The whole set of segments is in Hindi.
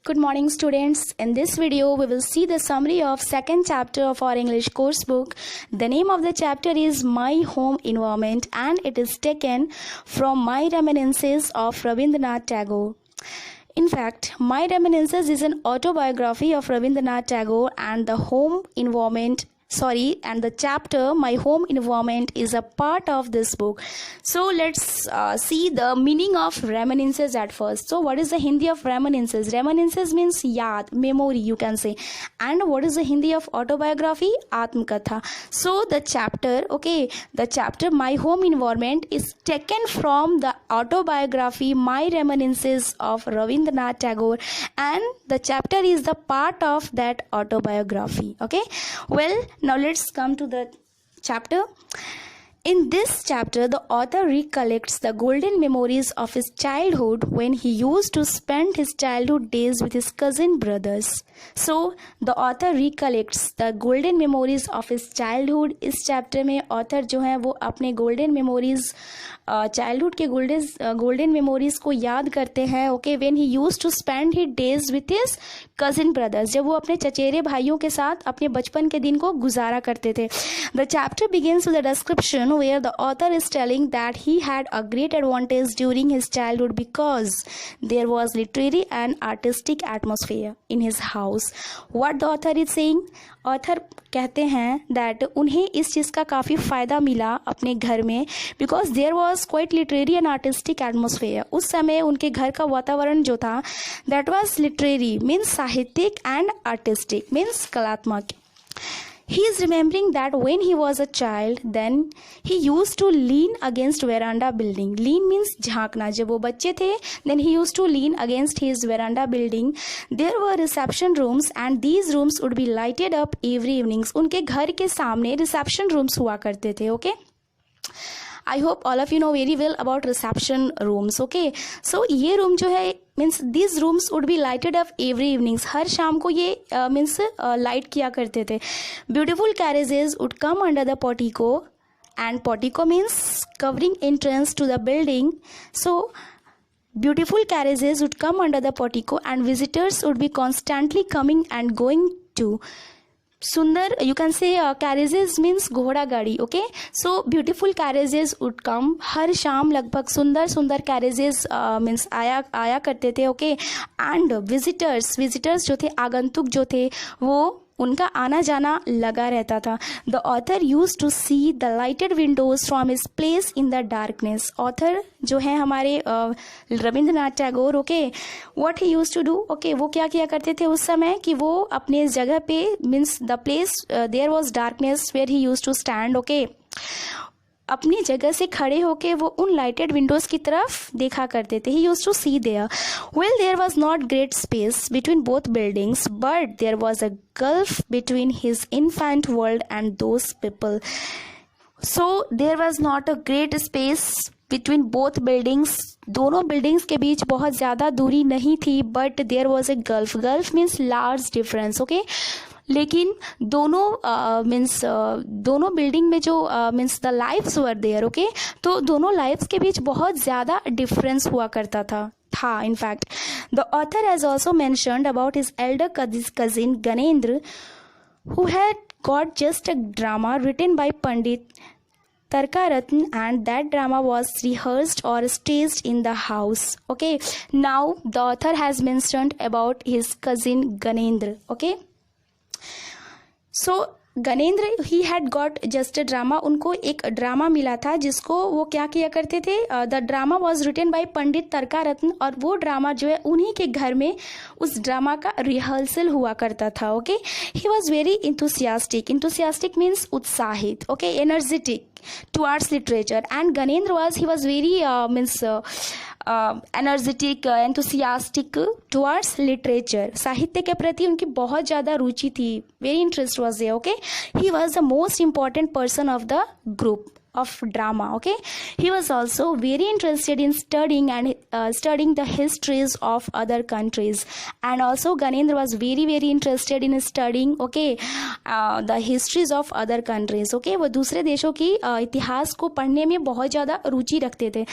Good morning students. In this video we will see the summary of second chapter of our English course book. The name of the chapter is My Home Environment and it is taken from My Reminiscences of Rabindranath Tagore. In fact, My Reminiscences is an autobiography of Rabindranath Tagore and the chapter My Home Environment is a part of this book. So let's see the meaning of reminiscences at first. So what is the Hindi of reminiscences? Reminiscences means yaad, memory you can say. And what is the Hindi of autobiography? Atmakatha. So the chapter My Home Environment is taken from the autobiography My Reminiscences of Rabindranath Tagore, and the chapter is the part of that autobiography. Okay, well, now let's come to the chapter. In this chapter, the author recollects the golden memories of his childhood when he used to spend his childhood days with his cousin brothers. So, the author recollects the golden memories of his childhood. इस चैप्टर में ऑथर जो है वो अपने गोल्डन मेमोरीज चाइल्डहुड के गोल्डन मेमोरीज को याद करते हैं. Okay, when he used to spend his days with his cousin brothers, जब वो अपने चचेरे भाइयों के साथ अपने बचपन के दिन को गुजारा करते थे. The chapter begins with a description where the author is telling that he had a great advantage during his childhood because there was literary and artistic atmosphere in his house. What the author is saying? Author कहते हैं दैट उन्हें इस चीज़ का काफ़ी फ़ायदा मिला अपने घर में because there was quite literary and artistic atmosphere. उस समय उनके घर का वातावरण जो था दैट वॉज लिटरेरी मीन्स साहित्यिक एंड आर्टिस्टिक मीन्स कलात्मक. He is remembering that when he was a child, then he used to lean against veranda building. Lean means झांकना. जब वो बच्चे थे, then he used to lean against his veranda building. There were reception rooms and these rooms would be lighted up every evenings. उनके घर के सामने reception rooms हुआ करते थे. Okay? I hope all of you know very well about reception rooms. Okay, so ये room जो है means these rooms would be lighted up every evenings. हर शाम को ये means light किया करते थे. Beautiful carriages would come under the portico, and portico means covering entrance to the building. So beautiful carriages would come under the portico and visitors would be constantly coming and going to. सुंदर you can say carriages means घोड़ा गाड़ी. Okay, so beautiful carriages would come. हर शाम लगभग सुंदर सुंदर कैरेजेस मीन्स आया करते थे. ओके, एंड विजिटर्स जो थे, आगंतुक जो थे, वो उनका आना जाना लगा रहता था. The author use to see the lighted windows from his place in the darkness. Author जो है हमारे Rabindranath Tagore, okay, what he use to do, okay, वो क्या किया करते थे उस समय कि वो अपने जगह पे means the place there was darkness where he use to stand. Okay, अपनी जगह से खड़े होके वो उन लाइटेड विंडोज की तरफ देखा करते थे. He used to see there. Well, there was not great space between both buildings but there was a gulf between his infant world and those people. So there was not a great space between both buildings. दोनों बिल्डिंग्स के बीच बहुत ज़्यादा दूरी नहीं थी but there was a gulf. Gulf means large difference. Okay, लेकिन दोनों बिल्डिंग में जो means the lifes were there. Okay, तो दोनों लाइफ्स के बीच बहुत ज़्यादा डिफरेंस हुआ करता था. In fact, the author has also mentioned about his elder cousin Ganendra, who had got just a drama written by Pandit Tarkaratne, and that drama was rehearsed or staged in the house. Okay, now the author has mentioned about his cousin Ganendra. Okay, so Ganendra he had got just a drama. उनको एक ड्रामा मिला था जिसको वो क्या किया करते थे. The drama was written by Pandit Tarkaratna, और वो ड्रामा जो है उन्हीं के घर में उस ड्रामा का रिहर्सल हुआ करता था. Okay, he was very enthusiastic means उत्साहित. Okay, energetic towards literature, and Ganendra was very energetic, enthusiastic towards literature. साहित्य के प्रति उनकी बहुत ज़्यादा रुचि थी. very interest was there. Okay, he was the most important person of the group of drama. Okay, he was also very interested in studying the histories of other countries, and also Ganendra was very interested in studying the histories of other countries. Okay, वो दूसरे देशों की इतिहास को पढ़ने में बहुत ज़्यादा रुचि रखते थे.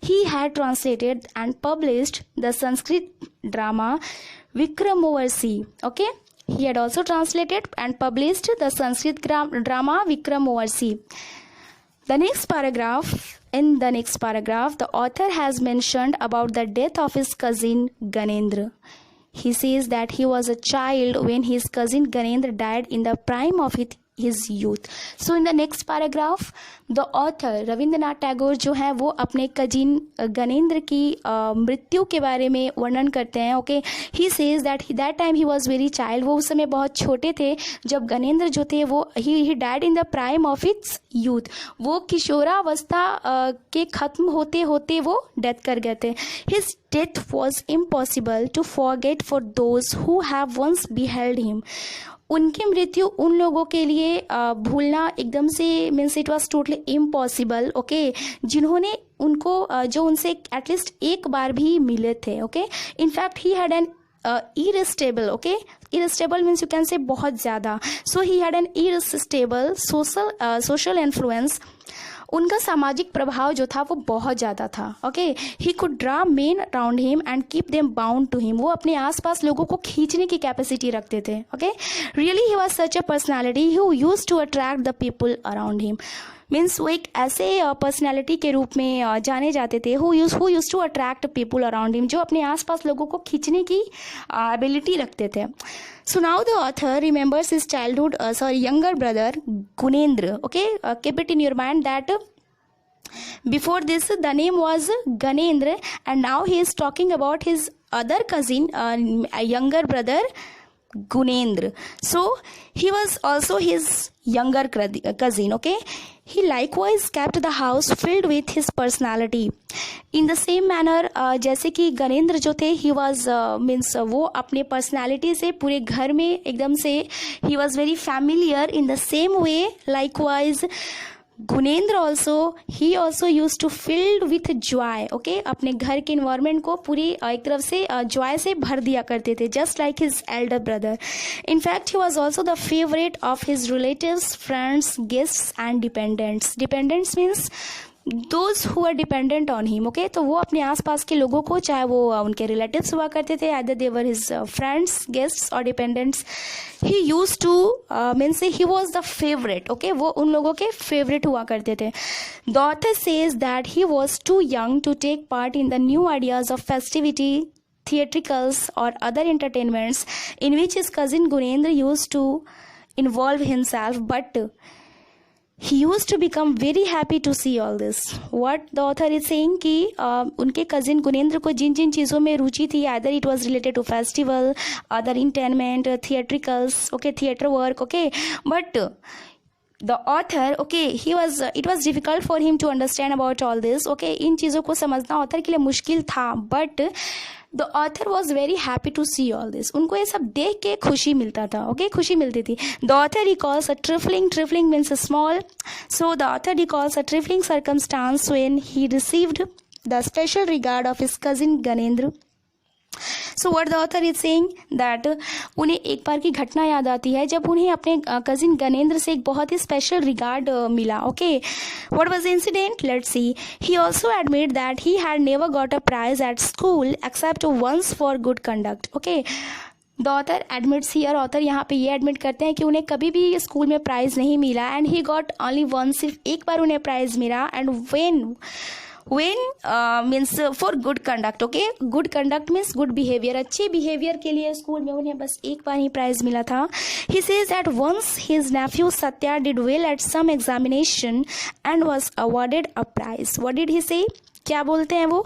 He had translated and published the Sanskrit drama Vikramoorvasi. Okay, he had also translated and published the Sanskrit drama Vikramoorvasi. In the next paragraph, the author has mentioned about the death of his cousin Ganendra. He says that he was a child when his cousin Ganendra died in the prime of his youth. So in the next paragraph, the author Rabindranath Tagore जो है वो अपने कजिन गणेंद्र की मृत्यु के बारे में वर्णन करते हैं. Okay, he says that time he was very child. वो उस समय बहुत छोटे थे जब गणेंद्र जो थे वो he died in the prime of its youth. वो किशोरावस्था के खत्म होते होते वो डेथ कर गए थे. His death was impossible to forget for those who have once beheld him. उनकी मृत्यु उन लोगों के लिए भूलना एकदम से means it was totally impossible. Okay, जिन्होंने उनको जो उनसे एटलीस्ट एक बार भी मिले थे. Okay, in fact he had an irresistible. Okay, irresistible means you can say बहुत ज़्यादा. So he had an irresistible social influence. उनका सामाजिक प्रभाव जो था वो बहुत ज़्यादा था. Okay, he could draw men around him and keep them bound to him. वो अपने आसपास लोगों को खींचने की कैपेसिटी रखते थे. Okay, really he was such a personality who used to attract the people around him. Means वो एक ऐसे पर्सनैलिटी के रूप में जाने जाते थे who use to attract people around him, जो अपने आसपास लोगों को खींचने की एबिलिटी रखते थे. So now the author remembers his younger brother Gunendra. Okay, keep it in your mind that before this the name was Ganendra, and now he is talking about his other cousin, a younger brother Gunendra. So he was also his younger cousin. Okay, he likewise kept the house filled with his personality. In the same manner, जैसे कि गणेंद्र जो थे he was means वो अपने personality से पूरे घर में एकदम से he was very familiar. In the same way, likewise गुनेंद्र also used to filled with joy. Okay, अपने घर के environment को पूरी एक तरफ से joy से भर दिया करते थे, just like his elder brother. In fact, he was also the favorite of his relatives, friends, guests and dependents. Dependents means those who are dependent on him. Okay, तो वो अपने आसपास के लोगों को, चाहे वो उनके relatives हुआ करते थे, either they were his friends, guests or dependents, he used to means he was the favorite. Okay, वो उन लोगों के favorite हुआ करते थे. The author says that he was too young to take part in the new ideas of festivity, theatricals or other entertainments in which his cousin Gunendra used to involve himself, but he used to become very happy to see all this. What the author is saying कि उनके कजिन गुनेंद्र को जिन जिन चीज़ों में रुचि थी, either it was related to festival, other entertainment, theatricals, okay, theater work, okay, but the author, okay, it was difficult for him to understand about all this. Okay, इन चीज़ों को समझना ऑथर के लिए मुश्किल था, but the author was very happy to see all this. उनको ये सब देख के खुशी मिलता था. Okay, खुशी मिलती थी. The author recalls a trifling means a small. So the author recalls a trifling circumstance when he received the special regard of his cousin Ganendra. So what the author is saying that उन्हें एक बार की घटना याद आती है जब उन्हें अपने कजिन गणेंद्र से एक बहुत ही स्पेशल रिगार्ड मिला. Okay, what was the incident? Let's see. He also admitted that he had never got a prize at school except once for good conduct. Okay, the author admits here, author यहाँ पे ये एडमिट करते हैं कि उन्हें कभी भी स्कूल में प्राइज नहीं मिला, and he got only once, सिर्फ एक बार उन्हें प्राइज मिला, and when means for good conduct. Okay, good conduct means good behavior, अच्छे behavior के लिए स्कूल में उन्हें बस एक बार ही प्राइज मिला था. He says that once his nephew Satya did well at some examination and was awarded a prize. What did he say? क्या बोलते हैं वो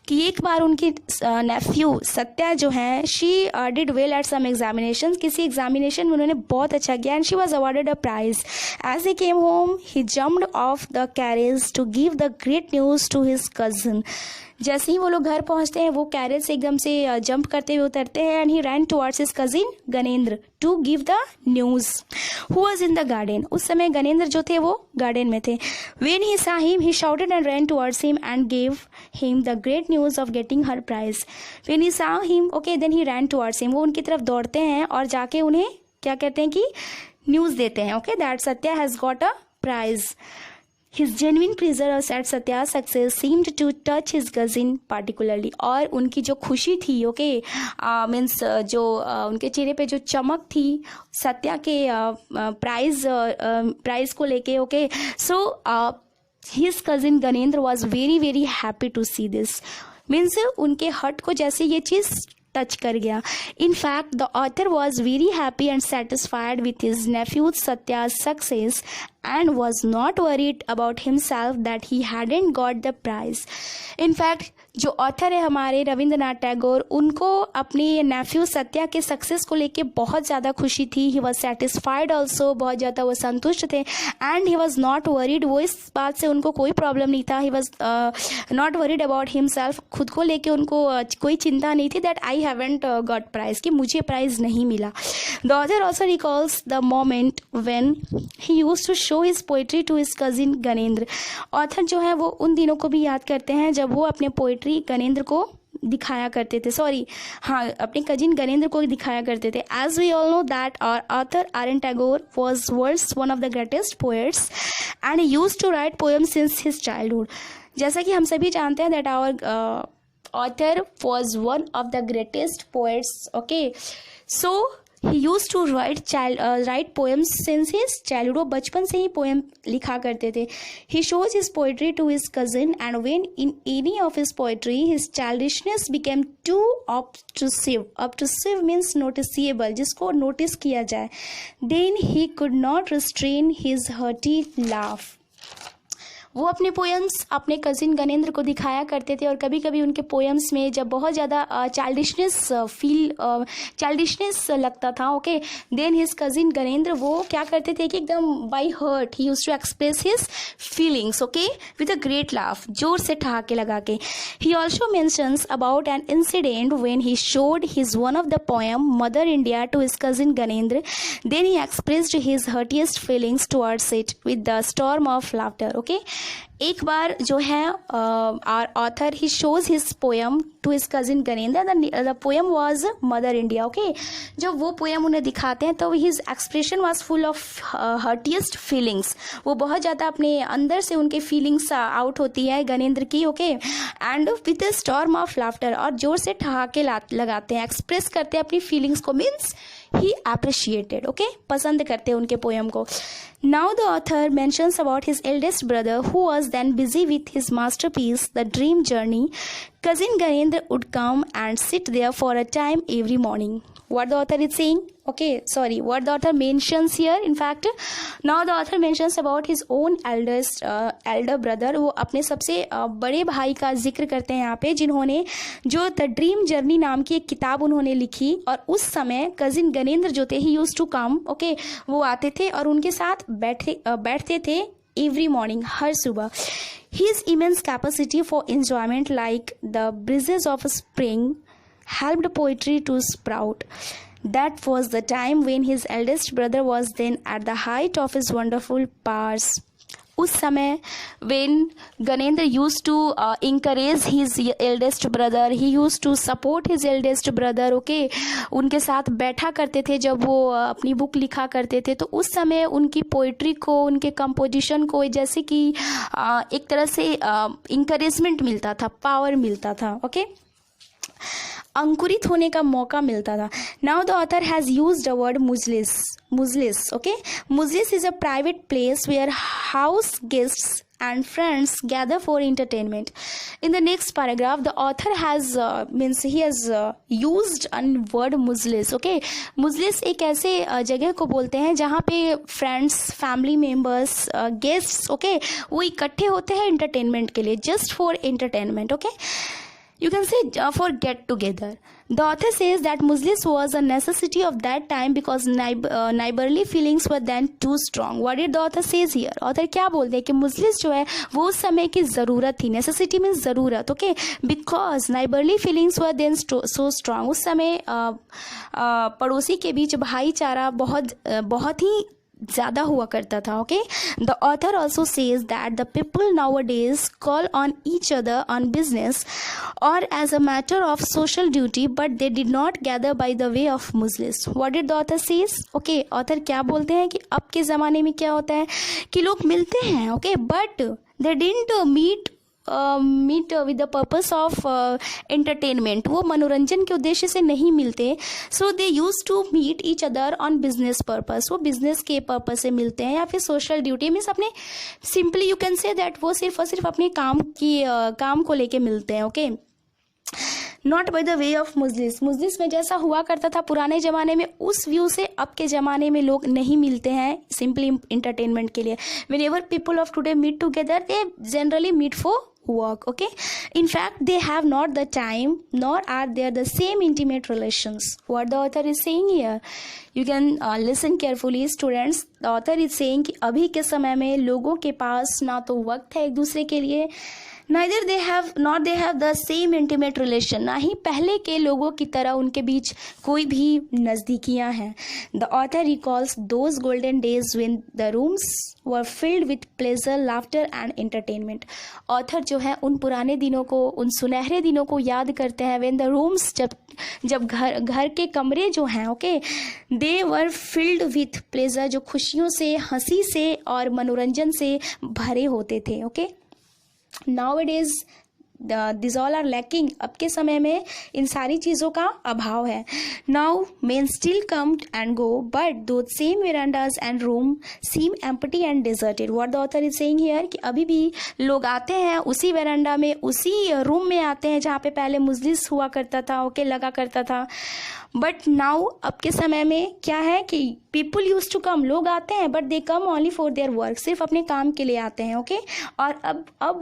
कि एक बार उनकी नेफ्यू सत्या जो हैं she did well at some examination, किसी एग्जामिनेशन में उन्होंने बहुत अच्छा किया, and she was awarded a prize. As he came home he jumped off the carriage to give the great news to his cousin. जैसे ही वो लोग घर पहुंचते हैं वो कैरेज से एकदम से जंप करते हुए उतरते हैं and he ran towards his cousin Ganendra to give the news who was in the garden. उस समय गनेंद्र जो थे वो गार्डन में थे। When he saw him he shouted and ran towards him and gave him the great news of getting her prize. When he saw him okay then he ran towards him, वो उनकी तरफ दौड़ते हैं और जाके उन्हें क्या कहते हैं कि न्यूज़ देते हैं okay that Satya has got a prize. His genuine pleasure at Satya's success seemed to touch his cousin particularly। और उनकी जो खुशी थी ओके मीन्स जो उनके चेहरे पे जो चमक थी सत्या के प्राइज को लेके okay so his cousin Ganendra was very very happy to see this। Means उनके हर्ट को जैसे ये चीज़ टच कर गया। In fact the author was very happy and satisfied with his nephew's Satya's success and was not worried about himself that he hadn't got the prize. In fact जो ऑथर है हमारे रविंद्रनाथ टैगोर, उनको अपनी नेफ्यू सत्या के सक्सेस को लेके बहुत ज़्यादा खुशी थी। ही वॉज सेटिस्फाइड ऑल्सो, बहुत ज़्यादा वो संतुष्ट थे and he was not worried, वो इस बात से उनको कोई प्रॉब्लम नहीं था। He was not worried about himself, खुद को लेके उनको कोई चिंता नहीं थी that I haven't got prize, कि मुझे प्राइज नहीं मिला। The author also recalls the moment when he used to show his poetry to his cousin Ganendra. Author जो है वो उन दिनों को भी याद करते हैं जब वो अपने पोइट्री गनेंद्र को दिखाया करते थे, अपने कजिन गनेंद्र को दिखाया करते थे। As we all know that our author R N. Tagore was world's one of the greatest poets and he used to write poems since his childhood. जैसा कि हम सभी जानते हैं that our author was one of the greatest poets okay so he use to write poems since his childhood. वो बचपन से ही पोएम लिखा करते थे। He shows his poetry to his cousin and when in any of his poetry his childishness became too obtrusive. Obtrusive means noticeable, जिसको नोटिस किया जाए। Then he could not restrain his hearty laugh. वो अपने पोएम्स अपने कजिन गनेंद्र को दिखाया करते थे और कभी कभी उनके पोएम्स में जब बहुत ज़्यादा चाइल्डिशनेस लगता था okay then his cousin Ganendra वो क्या करते थे कि एकदम by heart he used to express his feelings okay with a great laugh, जोर से ठहाके लगा के। He also mentions about an incident when he showed his one of the poem Mother India to his cousin Ganendra, then he expressed his heartiest feelings towards it with the storm of laughter okay. एक बार जो है our author he shows his poem to his cousin Ganendra, the poem was Mother India okay. जब वो पोएम उन्हें दिखाते हैं तो his expression was full of heartiest feelings. वो बहुत ज़्यादा अपने अंदर से उनके फीलिंग्स आउट होती है गनेंद्र की okay and with the storm of laughter, और जोर से ठहाके लगाते हैं, एक्सप्रेस करते हैं अपनी फीलिंग्स को, मीन्स ही एप्रिशिएटेड ओके, पसंद करते हैं उनके पोएम को। Now the author mentions about his eldest brother who was then busy with his masterpiece, The Dream Journey. Cousin Ganendra would come and sit there for a time every morning. What the author is saying? What the author mentions here, in fact, now the author mentions about his own elder brother. वो अपने सबसे बड़े भाई का जिक्र करते हैं यहाँ पे, जिन्होंने जो द ड्रीम जर्नी नाम की एक किताब उन्होंने लिखी और उस समय कजिन गनेंद्र जो थे he used to come okay, वो आते थे और उनके साथ बैठते थे एवरी मॉर्निंग, हर सुबह। His immense capacity for enjoyment like the breezes of spring helped poetry to sprout. That was the time when his eldest brother was then at the height of his wonderful powers. उस समय when Ganendra used to encourage his eldest brother, he used to support his eldest brother okay, उनके साथ बैठा करते थे जब वो अपनी बुक लिखा करते थे, तो उस समय उनकी पोइट्री को, उनके कंपोजिशन को जैसे कि एक तरह से इंकरेजमेंट मिलता था, पावर मिलता था ओके, अंकुरित होने का मौका मिलता था। Now the author has used the word mujlis okay. Mujlis is a private place where house guests and friends gather for entertainment. In the next paragraph, the author has used a word mujlis. Okay, mujlis एक ऐसे जगह को बोलते हैं जहाँ पे friends, family members, guests, okay, वो इकट्ठे होते हैं entertainment के लिए, just for entertainment. Okay. you can say for get together. The author says that Mujlis was a necessity of that time because neighborly feelings were then too strong. What did the author says here? Author क्या बोलते हैं कि मुजलिस जो है वो उस समय की ज़रूरत थी. Necessity means ज़रूरत, okay? Because neighborly feelings were then so strong. उस समय पड़ोसी के बीच भाईचारा बहुत ही ज़्यादा हुआ करता था. Okay, the author also says that the people nowadays call on each other on business और as a matter of social duty, but they did not gather by the way of mujlis. What did the author say? Okay, author क्या बोलते हैं कि अब के ज़माने में क्या होता है कि लोग मिलते हैं, okay, but they didn't meet with the purpose of entertainment. वो मनोरंजन के उद्देश्य से नहीं मिलते. So they use to meet each other on business purpose. वो बिजनेस के पर्पस से मिलते हैं या फिर सोशल ड्यूटी मीन्स अपने, simply you can say that वो सिर्फ और सिर्फ अपने काम को लेके मिलते हैं. Okay, not by the way of mujlis. Mujlis में जैसा हुआ करता था पुराने ज़माने में, उस व्यू से अब के ज़माने में लोग नहीं मिलते हैं सिंपली इंटरटेनमेंट के लिए. Whenever people of today meet together they generally meet for work. Okay, in fact they have not the time nor are there the same intimate relations. What the author is saying here, you can listen carefully students. The author is saying कि अभी के समय में लोगों के पास ना तो वक्त है एक दूसरे के लिए, neither they have the same intimate relation. ना ही पहले के लोगों की तरह उनके बीच कोई भी नज़दीकियाँ हैं. The author recalls those golden days when the rooms were filled with pleasure, laughter and entertainment. Author जो है उन पुराने दिनों को, उन सुनहरे दिनों को याद करते हैं. when the rooms, जब घर के कमरे जो हैं, okay, they were filled with pleasure, जो खुशियों से, हंसी से और मनोरंजन से भरे होते थे. Okay, Nowadays these all are lacking. अब के समय में इन सारी चीज़ों का अभाव है. Now men still come and go, but those same verandas and room seem empty and deserted. What the author is saying here कि अभी भी लोग आते हैं उसी वेरांडा में, उसी रूम में आते हैं जहाँ पे पहले मुजलिस हुआ करता था, ओके, लगा करता था. बट नाउ अब के समय में क्या है कि पीपल यूज टू कम, लोग आते हैं but they come only for their work, सिर्फ अपने काम के लिए आते हैं. ओके, और अब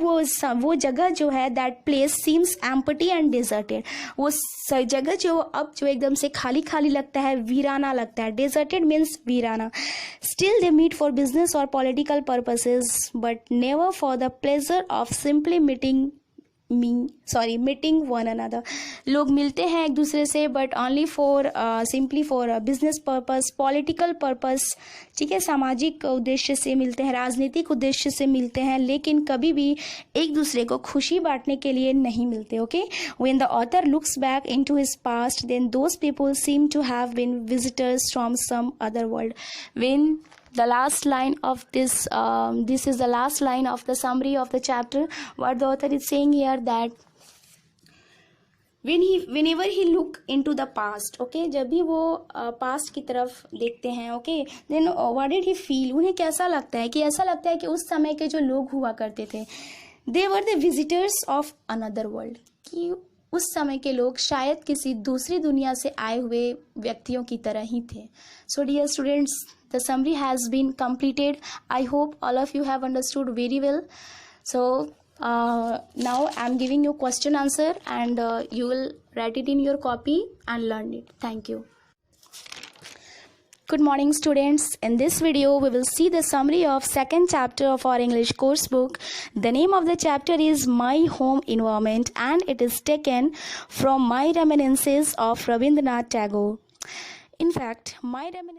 वो जगह जो है that place seems empty and deserted. वो जगह जो एकदम से खाली खाली लगता है, वीराना लगता है. डिजर्टेड मीन्स वीराना. Still they meet for business और political purposes but never for the pleasure of simply meeting one another. लोग मिलते हैं एक दूसरे से but only for simply for business purpose, political purpose, ठीक है, सामाजिक उद्देश्य से मिलते हैं, राजनीतिक उद्देश्य से मिलते हैं, लेकिन कभी भी एक दूसरे को खुशी बांटने के लिए नहीं मिलते. Okay, when the author looks back into his past then those people seem to have been visitors from some other world. When the last line of this is the last line of the summary of the chapter. What the author is saying here that whenever he look into the past, okay, जब भी वो past की तरफ देखते हैं, okay, then what did he feel? उन्हें कैसा लगता है कि ऐसा लगता है कि उस समय के जो लोग हुआ करते थे they were the visitors of another world, कि उस समय के लोग शायद किसी दूसरी दुनिया से आए हुए व्यक्तियों की तरह ही थे. So dear students, the summary has been completed. I hope all of you have understood very well. So now I am giving you question answer and you will write it in your copy and learn it. Thank you. Good morning students. In this video we will see the summary of second chapter of our English course book. The name of the chapter is My Home Environment and it is taken from My Reminiscences of Rabindranath Tagore. In fact, My Reminiscences